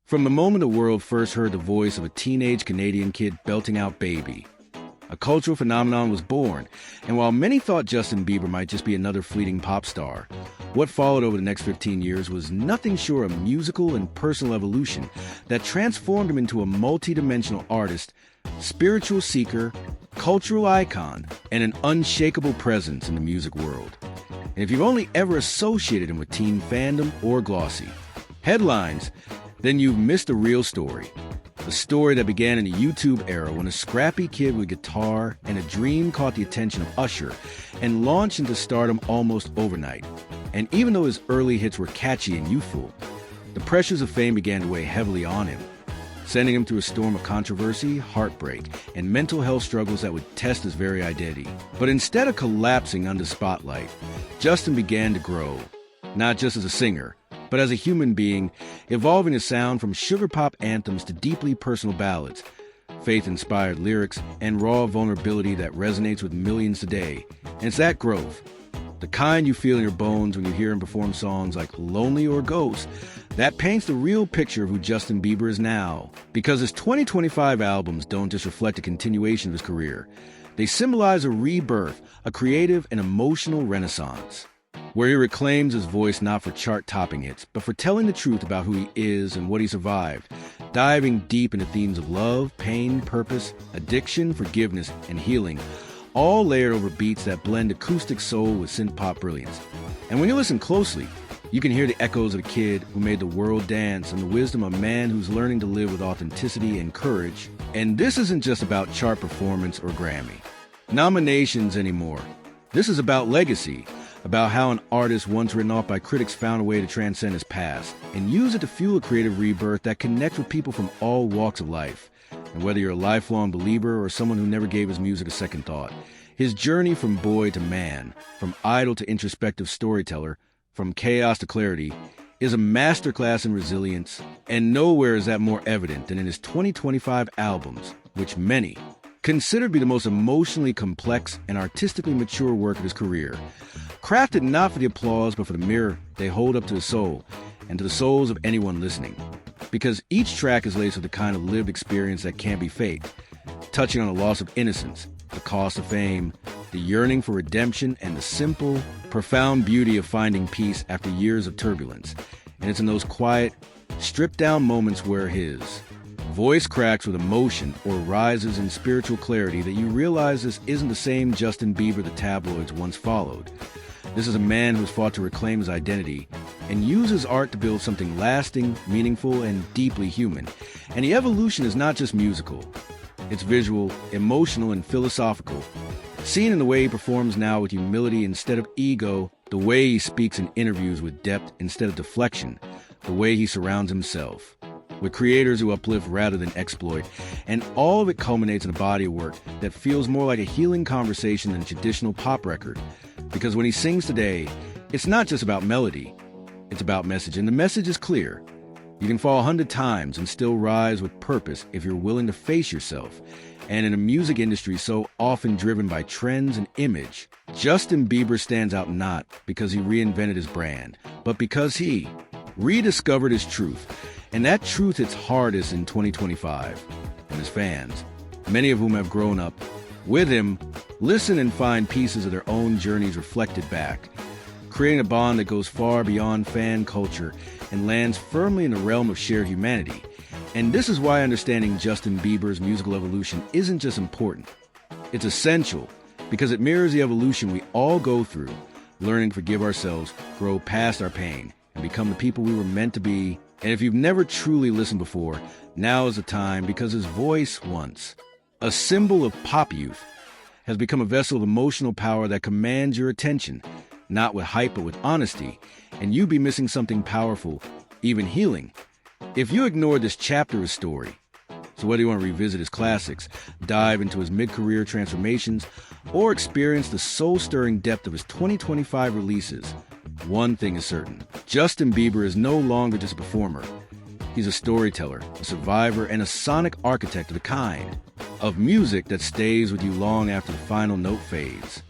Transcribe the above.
From the moment the world first heard the voice of a teenage Canadian kid belting out Baby, a cultural phenomenon was born, and while many thought Justin Bieber might just be another fleeting pop star, what followed over the next 15 years was nothing short of musical and personal evolution that transformed him into a multi-dimensional artist, spiritual seeker, cultural icon, and an unshakable presence in the music world. And if you've only ever associated him with teen fandom or glossy headlines, then you've missed a real story. A story that began in the YouTube era when a scrappy kid with a guitar and a dream caught the attention of Usher and launched into stardom almost overnight. And even though his early hits were catchy and youthful, the pressures of fame began to weigh heavily on him, sending him through a storm of controversy, heartbreak, and mental health struggles that would test his very identity. But instead of collapsing under the spotlight, Justin began to grow, not just as a singer, but as a human being, evolving his sound from sugar pop anthems to deeply personal ballads, faith-inspired lyrics, and raw vulnerability that resonates with millions today. And it's that growth, the kind you feel in your bones when you hear him perform songs like Lonely or Ghost, that paints the real picture of who Justin Bieber is now. Because his 2025 albums don't just reflect a continuation of his career. They symbolize a rebirth, a creative and emotional renaissance, where he reclaims his voice not for chart-topping hits, but for telling the truth about who he is and what he survived, diving deep into themes of love, pain, purpose, addiction, forgiveness, and healing, all layered over beats that blend acoustic soul with synth-pop brilliance. And when you listen closely, you can hear the echoes of a kid who made the world dance and the wisdom of a man who's learning to live with authenticity and courage. And this isn't just about chart performance or Grammy nominations anymore. This is about legacy, about how an artist once written off by critics found a way to transcend his past and use it to fuel a creative rebirth that connects with people from all walks of life. And whether you're a lifelong believer or someone who never gave his music a second thought, his journey from boy to man, from idol to introspective storyteller, from chaos to clarity, is a masterclass in resilience, and nowhere is that more evident than in his 2025 albums, which many consider to be the most emotionally complex and artistically mature work of his career, crafted not for the applause but for the mirror they hold up to his soul and to the souls of anyone listening. Because each track is laced with the kind of lived experience that can't be faked, touching on the loss of innocence, the cost of fame, the yearning for redemption, and the simple, profound beauty of finding peace after years of turbulence. And it's in those quiet, stripped-down moments where his voice cracks with emotion or rises in spiritual clarity that you realize this isn't the same Justin Bieber the tabloids once followed. This is a man who's fought to reclaim his identity and uses art to build something lasting, meaningful, and deeply human. And the evolution is not just musical. It's visual, emotional, and philosophical. Seen in the way he performs now with humility instead of ego, the way he speaks in interviews with depth instead of deflection, the way he surrounds himself with creators who uplift rather than exploit, and all of it culminates in a body of work that feels more like a healing conversation than a traditional pop record. Because when he sings today, it's not just about melody, it's about message, and the message is clear. You can fall 100 times and still rise with purpose if you're willing to face yourself. And in a music industry so often driven by trends and image, Justin Bieber stands out not because he reinvented his brand, but because he rediscovered his truth. And that truth hits hardest in 2025. And his fans, many of whom have grown up with him, listen and find pieces of their own journeys reflected back, creating a bond that goes far beyond fan culture and lands firmly in the realm of shared humanity. And this is why understanding Justin Bieber's musical evolution isn't just important. It's essential because it mirrors the evolution we all go through, learning to forgive ourselves, grow past our pain, and become the people we were meant to be. And if you've never truly listened before, now is the time, because his voice, once a symbol of pop youth, has become a vessel of emotional power that commands your attention, not with hype but with honesty, and you'd be missing something powerful, even healing, if you ignored this chapter of his story. So whether you want to revisit his classics, dive into his mid-career transformations, or experience the soul-stirring depth of his 2025 releases, one thing is certain: Justin Bieber is no longer just a performer. He's a storyteller, a survivor, and a sonic architect of the kind of music that stays with you long after the final note fades.